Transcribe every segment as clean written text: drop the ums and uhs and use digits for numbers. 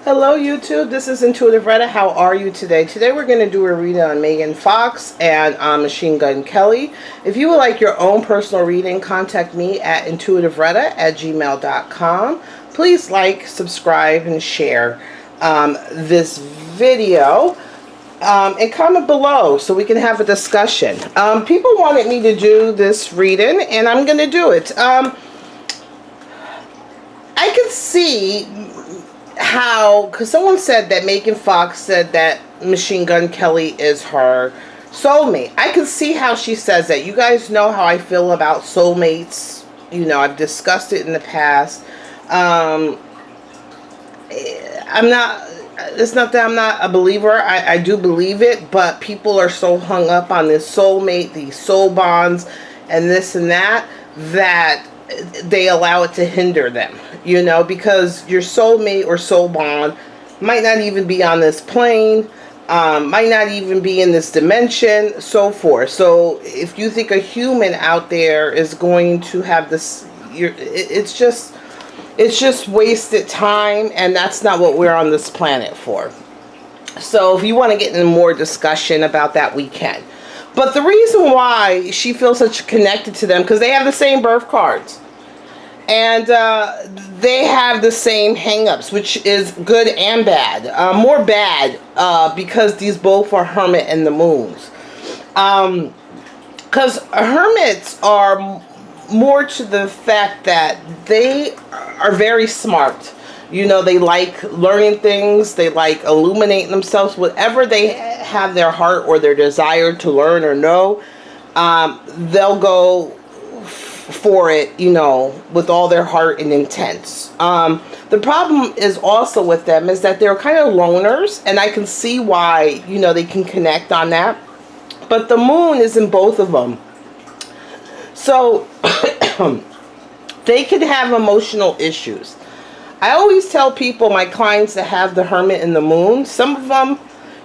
Hello YouTube, this is Intuitive Retta. How are you today? Today we're going to do a reading on Megan Fox and Machine Gun Kelly. If you would like your own personal reading, contact me at intuitiveretta@gmail.com. Please like, subscribe, and share this video. And comment below so we can have a discussion. People wanted me to do this reading and I'm going to do it. I can see how, because someone said that Megan Fox said that Machine Gun Kelly is her soulmate. I can see how she says that. You guys know how I feel about soulmates. You know, I've discussed it in the past. It's not that I'm not a believer. I do believe it, but people are so hung up on this soulmate, these soul bonds, and this and that, that they allow it to hinder them, you know, because your soulmate or soul bond might not even be on this plane, might not even be in this dimension, so forth. So if you think a human out there is going to have this, it's just wasted time, and that's not what we're on this planet for. So if you want to get into more discussion about that, we can. But the reason why she feels such connected to them, because they have the same birth cards. And they have the same hang-ups, which is good and bad. More bad, because these both are Hermit and the Moons. Because Hermits are more to the fact that they are very smart. You know, they like learning things. They like illuminating themselves. Whatever they have their heart or their desire to learn or know, they'll go for it, you know, with all their heart and intent. The problem is also with them is that they're kind of loners, and I can see why, you know, they can connect on that. But the moon is in both of them. So they could have emotional issues. I always tell people, my clients that have the Hermit and the Moon, some of them,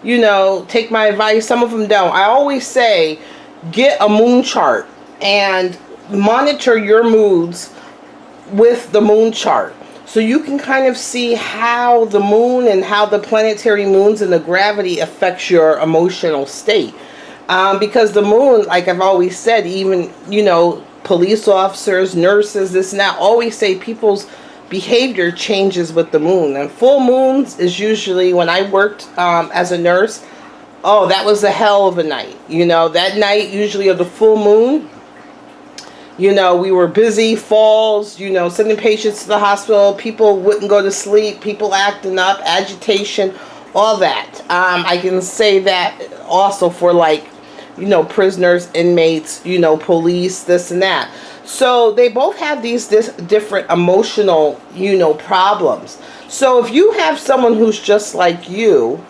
you know, take my advice, some of them don't. I always say, get a moon chart and monitor your moods with the moon chart. So you can kind of see how the moon and how the planetary moons and the gravity affects your emotional state. Because the moon, like I've always said, even, you know, police officers, nurses, this and that, always say people's behavior changes with the moon. And full moons is usually, when I worked as a nurse, oh, that was a hell of a night. You know, that night, usually of the full moon, you know, we were busy, falls, you know, sending patients to the hospital, people wouldn't go to sleep, people acting up, agitation, all that. I can say that also for, like, you know, prisoners, inmates, you know, police, this and that. So they both have these different emotional, you know, problems. So if you have someone who's just like you,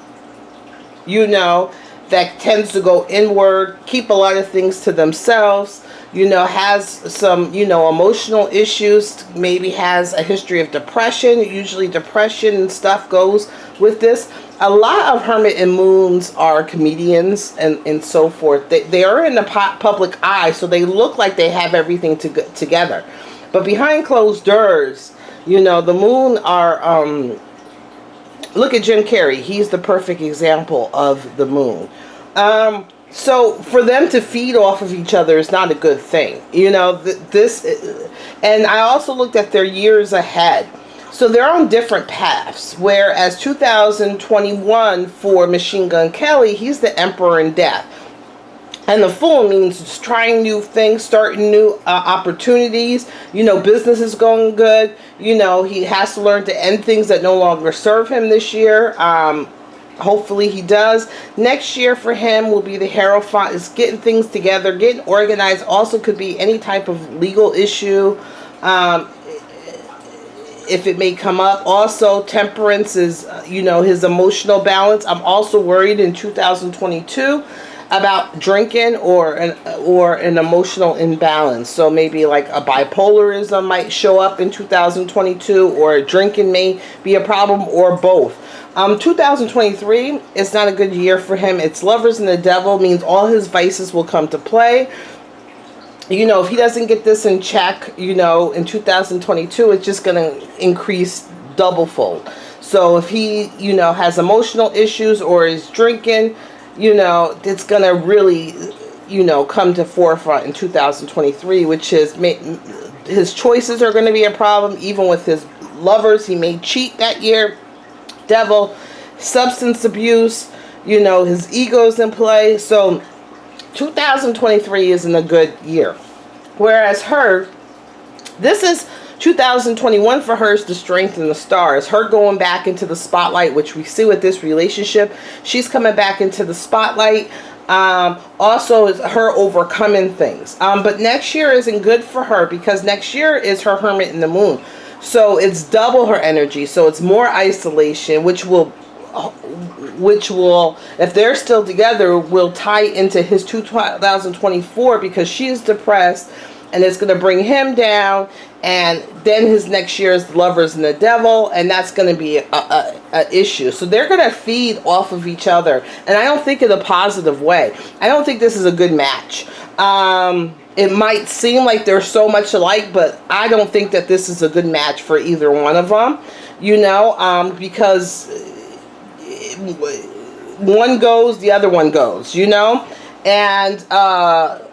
you know, that tends to go inward, keep a lot of things to themselves, you know, has some, you know, emotional issues, maybe has a history of depression. Usually depression and stuff goes with this. A lot of Hermit and Moons are comedians and so forth. They are in the public eye, so they look like they have everything together. But behind closed doors, you know, the Moon are, look at Jim Carrey. He's the perfect example of the Moon. So for them to feed off of each other is not a good thing. You know, and I also looked at their years ahead. So they're on different paths, whereas 2021 for Machine Gun Kelly, he's the Emperor in Death. And the Fool means trying new things, starting new opportunities. You know, business is going good. You know, he has to learn to end things that no longer serve him this year. Hopefully he does. Next year for him will be the Hierophant. Is getting things together, getting organized. Also could be any type of legal issue, if it may come up. Also, Temperance is, you know, his emotional balance. I'm also worried in 2022 about drinking or an emotional imbalance. So maybe like a bipolarism might show up in 2022, or drinking may be a problem, or both. 2023 is not a good year for him. It's Lovers and the Devil, means all his vices will come to play. You know, if he doesn't get this in check, you know, in 2022, it's just going to increase double fold. So if he, you know, has emotional issues or is drinking, you know, it's going to really, you know, come to forefront in 2023, which is his choices are going to be a problem. Even with his lovers, he may cheat that year. Devil, substance abuse, you know, his ego's in play. So 2023 isn't a good year. Whereas her, this is 2021 for her, is the strength and the stars. Her going back into the spotlight, which we see with this relationship. She's coming back into the spotlight. Also is her overcoming things. But next year isn't good for her because next year is her Hermit in the Moon. So it's double her energy. So it's more isolation, which will, if they're still together, will tie into his 2024 because she's depressed and it's going to bring him down. And then his next year is the Lovers and the Devil, and that's going to be a issue. So they're going to feed off of each other, and I don't think in a positive way. I don't think this is a good match. It might seem like they're so much alike, but I don't think that this is a good match for either one of them, you know, because one goes, the other one goes, you know. And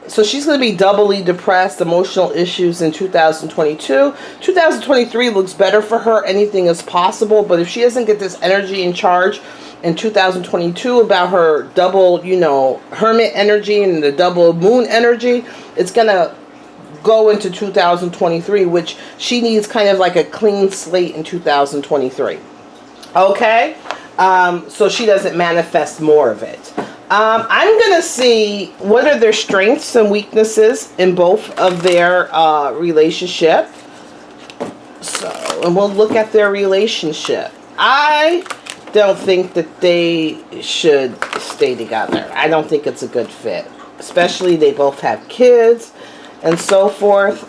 so she's going to be doubly depressed, emotional issues in 2022. 2023 looks better for her. Anything is possible. But if she doesn't get this energy and charge in 2022 about her double, you know, Hermit energy and the double moon energy, it's going to go into 2023, which she needs kind of like a clean slate in 2023. Okay? So she doesn't manifest more of it. I'm going to see what are their strengths and weaknesses in both of their relationship. So, and we'll look at their relationship. I don't think that they should stay together. I don't think it's a good fit. Especially they both have kids and so forth.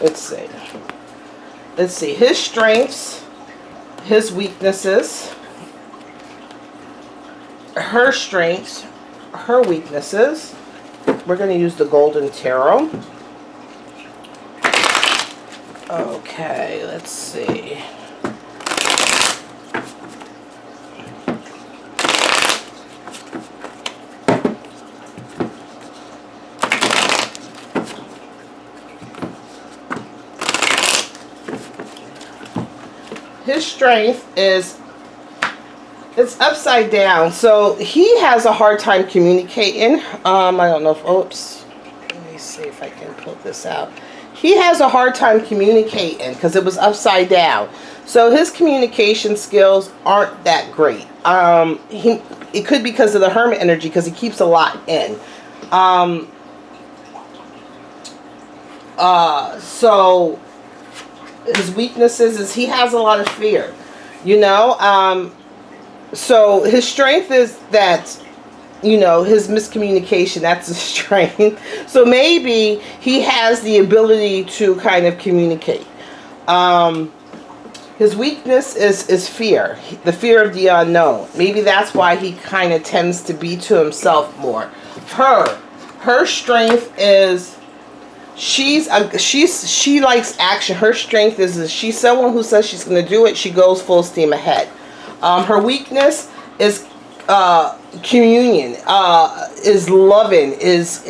Let's see. Let's see. His strengths, his weaknesses, her strengths, her weaknesses. We're going to use the Golden Tarot. Okay, let's see. His strength is, it's upside down. So he has a hard time communicating. I don't know if, oops. Let me see if I can pull this out. He has a hard time communicating because it was upside down. So his communication skills aren't that great. It could be because of the Hermit energy because he keeps a lot in. So his weaknesses is he has a lot of fear, you know. So his strength is that, you know, his miscommunication, that's his strength. So maybe he has the ability to kind of communicate. His weakness is fear, the fear of the unknown. Maybe that's why he kind of tends to be to himself more. Her strength is she likes action. Her strength is she's someone who says she's going to do it. She goes full steam ahead. Her weakness is communion, is loving, is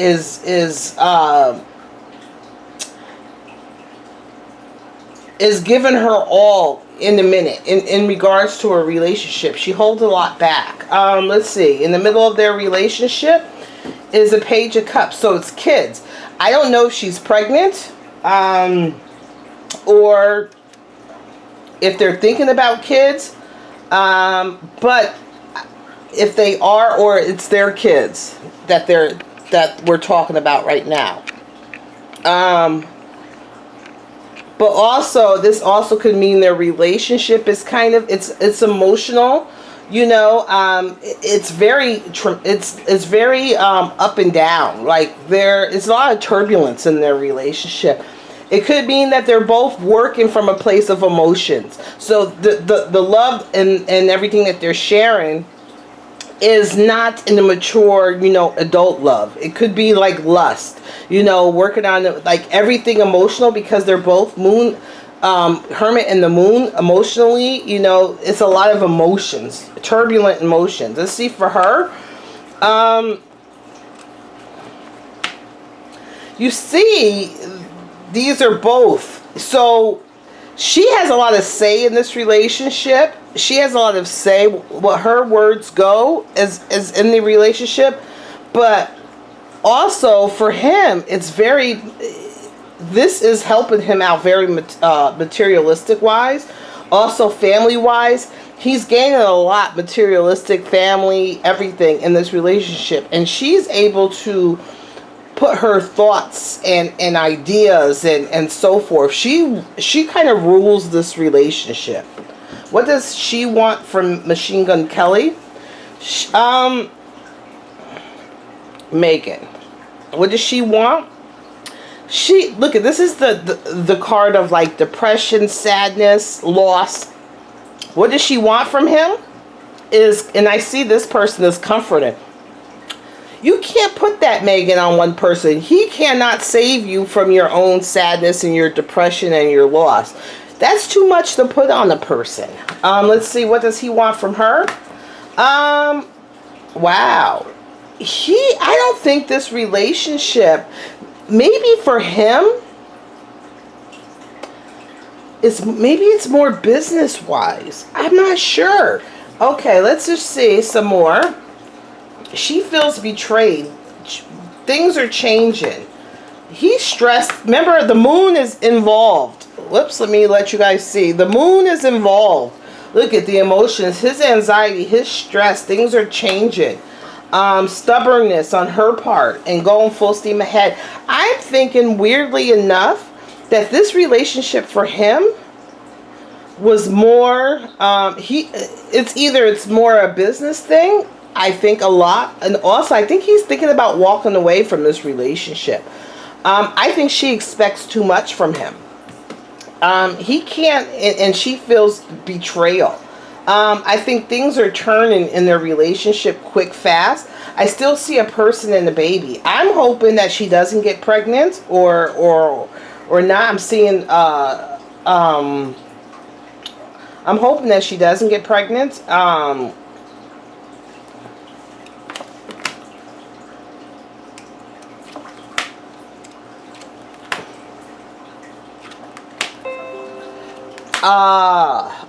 giving her all in the minute in regards to her relationship. She holds a lot back. Let's see. In the middle of their relationship is a Page of Cups. So it's kids. I don't know if she's pregnant, or if they're thinking about kids, but if they are, or it's their kids that we're talking about right now. But also, this also could mean their relationship is kind of, it's emotional. You know, it's very up and down. Like it's a lot of turbulence in their relationship. It could mean that they're both working from a place of emotions. So the love and everything that they're sharing is not in the mature, you know, adult love. It could be like lust, you know, working on like everything emotional because they're both moon Hermit and the Moon, emotionally, you know, it's a lot of emotions, turbulent emotions. Let's see for her. You see, these are both. So she has a lot of say in this relationship. She has a lot of say. What her words go is in the relationship. But also for him, it's very, this is helping him out very materialistic wise. Also family wise, he's gaining a lot, materialistic, family, everything in this relationship. And she's able to put her thoughts and ideas and so forth. She kind of rules this relationship. What does she want from Machine Gun Kelly? Megan. What does she want? She, look at, this is the card of like depression, sadness, loss. What does she want from him? And I see this person is comforted. You can't put that, Megan, on one person. He cannot save you from your own sadness and your depression and your loss. That's too much to put on a person. Let's see, what does he want from her? Wow. I don't think this relationship, maybe for him, maybe it's more business wise. I'm not sure. Okay, let's just see some more. She feels betrayed. Things are changing. He's stressed. Remember, the moon is involved. Whoops, let me let you guys see. The moon is involved. Look at the emotions, his anxiety, his stress. Things are changing. Stubbornness on her part and going full steam ahead. I'm thinking, weirdly enough, that this relationship for him was more, it's more a business thing. I think a lot. And also, I think he's thinking about walking away from this relationship. I think she expects too much from him. He can't, and she feels betrayal. I think things are turning in their relationship quick, fast. I still see a person and a baby. I'm hoping that she doesn't get pregnant or not. I'm seeing, I'm hoping that she doesn't get pregnant.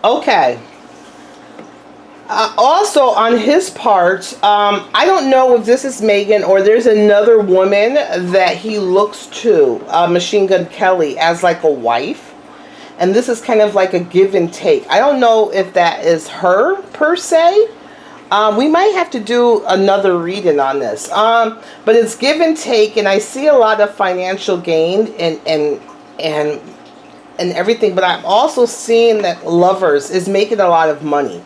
Okay. Also, on his part, I don't know if this is Megan or there's another woman that he looks to, Machine Gun Kelly, as like a wife. And this is kind of like a give and take. I don't know if that is her, per se. We might have to do another reading on this. But it's give and take, and I see a lot of financial gain and everything. But I'm also seeing that Lovers is making a lot of money.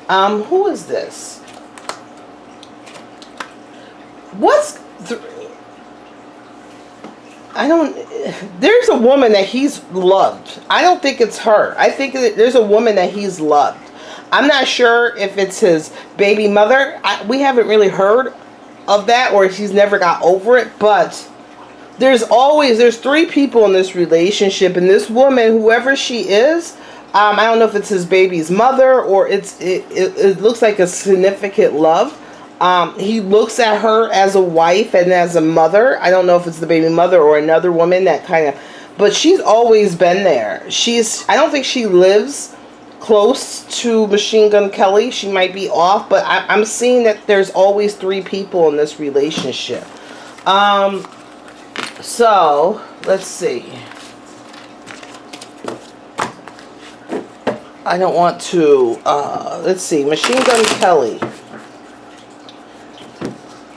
Who is this? There's a woman that he's loved. I don't think it's her. I think that there's a woman that he's loved. I'm not sure if it's his baby mother. We haven't really heard of that, or he's never got over it, but there's three people in this relationship, and this woman, whoever she is, I don't know if it's his baby's mother or it looks like a significant love. He looks at her as a wife and as a mother. I don't know if it's the baby mother or another woman that kind of, but she's always been there. I don't think she lives close to Machine Gun Kelly. She might be off, but I'm seeing that there's always three people in this relationship. So let's see. I don't want to, let's see, Machine Gun Kelly.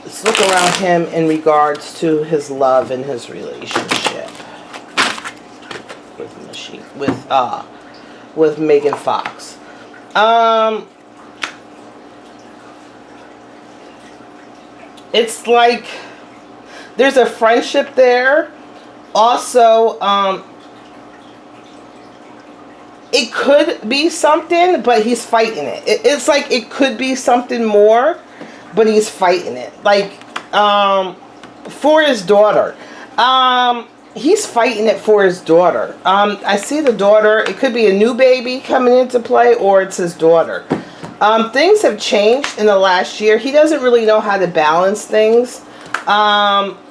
Let's look around him in regards to his love and his relationship with Megan Fox. It's like there's a friendship there. Also, it could be something, but he's fighting it. It's like it could be something more, but he's fighting it. Like, for his daughter. he's fighting it for his daughter. I see the daughter. It could be a new baby coming into play, or it's his daughter. Things have changed in the last year. He doesn't really know how to balance things.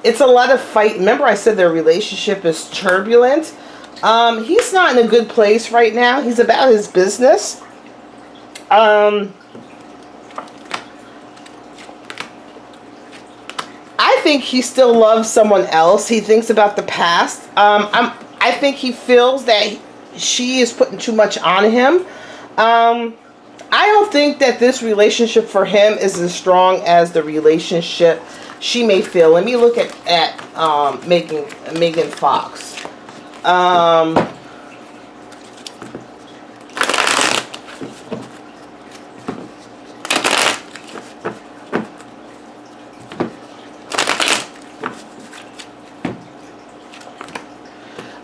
It's a lot of fight. Remember I said their relationship is turbulent. He's not in a good place right now. He's about his business. I think he still loves someone else. He thinks about the past. I think he feels that she is putting too much on him. I don't think that this relationship for him is as strong as the relationship she may feel. Let me look at Megan Fox.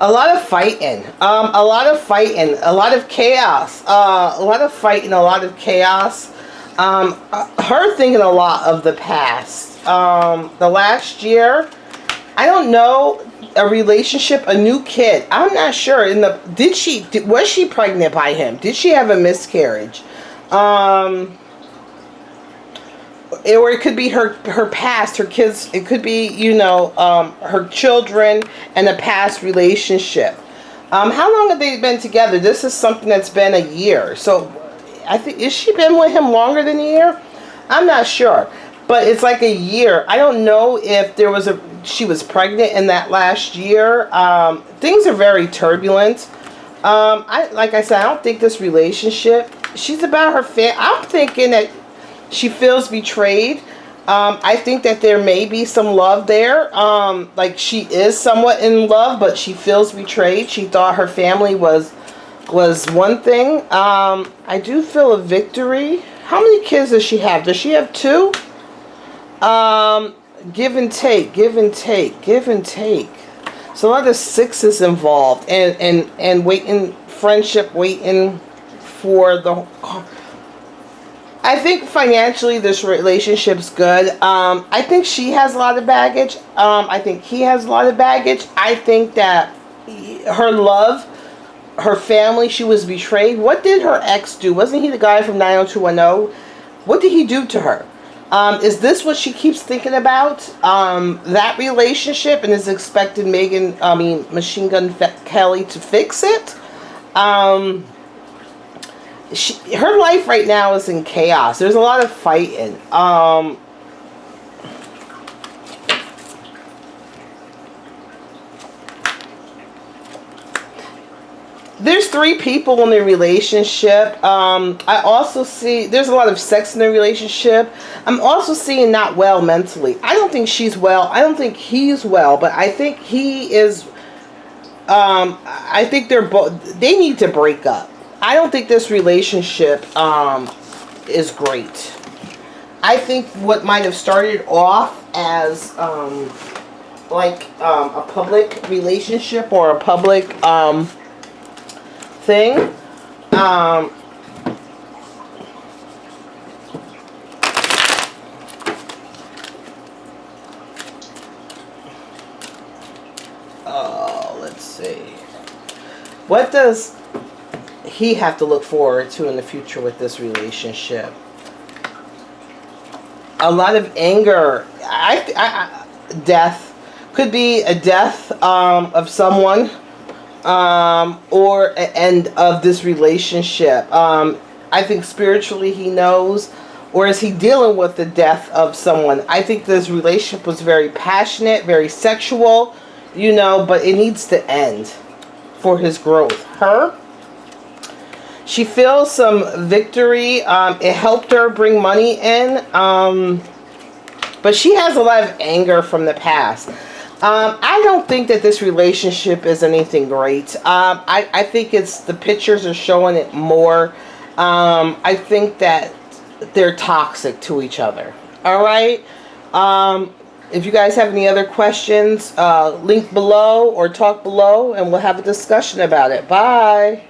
A lot of fighting, a lot of fighting, a lot of chaos, a lot of fighting, a lot of chaos. Her thinking a lot of the past. The last year, I don't know, a relationship, a new kid. I'm not sure. Was she pregnant by him? Did she have a miscarriage? Or it could be her past, her kids. It could be, her children and a past relationship. How long have they been together? This is something that's been a year. So I think, has she been with him longer than a year? I'm not sure, but it's like a year. I don't know if she was pregnant in that last year. Things are very turbulent. Like I said, I don't think this relationship. She's about her family. I'm thinking that she feels betrayed. I think that there may be some love there. Like she is somewhat in love, but she feels betrayed. She thought her family was one thing. I do feel a victory. How many kids does she have? Does she have 2? Give and take, give and take, give and take. So a lot of 6s involved, and waiting, friendship, waiting for the. I think financially this relationship's good. I think she has a lot of baggage. I think he has a lot of baggage. I think that her love, her family, she was betrayed. What did her ex do? Wasn't he the guy from 90210? What did he do to her? Is this what she keeps thinking about? That relationship, and is expecting Machine Gun Kelly to fix it? Her life right now is in chaos. There's a lot of fighting. There's 3 people in the relationship. I also see there's a lot of sex in the relationship. I'm also seeing not well mentally. I don't think she's well. I don't think he's well, but I think he is. I think they need to break up. I don't think this relationship is great. I think what might have started off as a public relationship or a public thing. Let's see. What does he have to look forward to in the future with this relationship? A lot of anger. Death. Could be a death of someone, or an end of this relationship. I think spiritually he knows, or is he dealing with the death of someone? I think this relationship was very passionate, very sexual, but it needs to end for his growth. She feels some victory. It helped her bring money in, but she has a lot of anger from the past. I don't think that this relationship is anything great. I think it's the pictures are showing it more. I think that they're toxic to each other. All right. If you guys have any other questions, link below or talk below, and we'll have a discussion about it. Bye.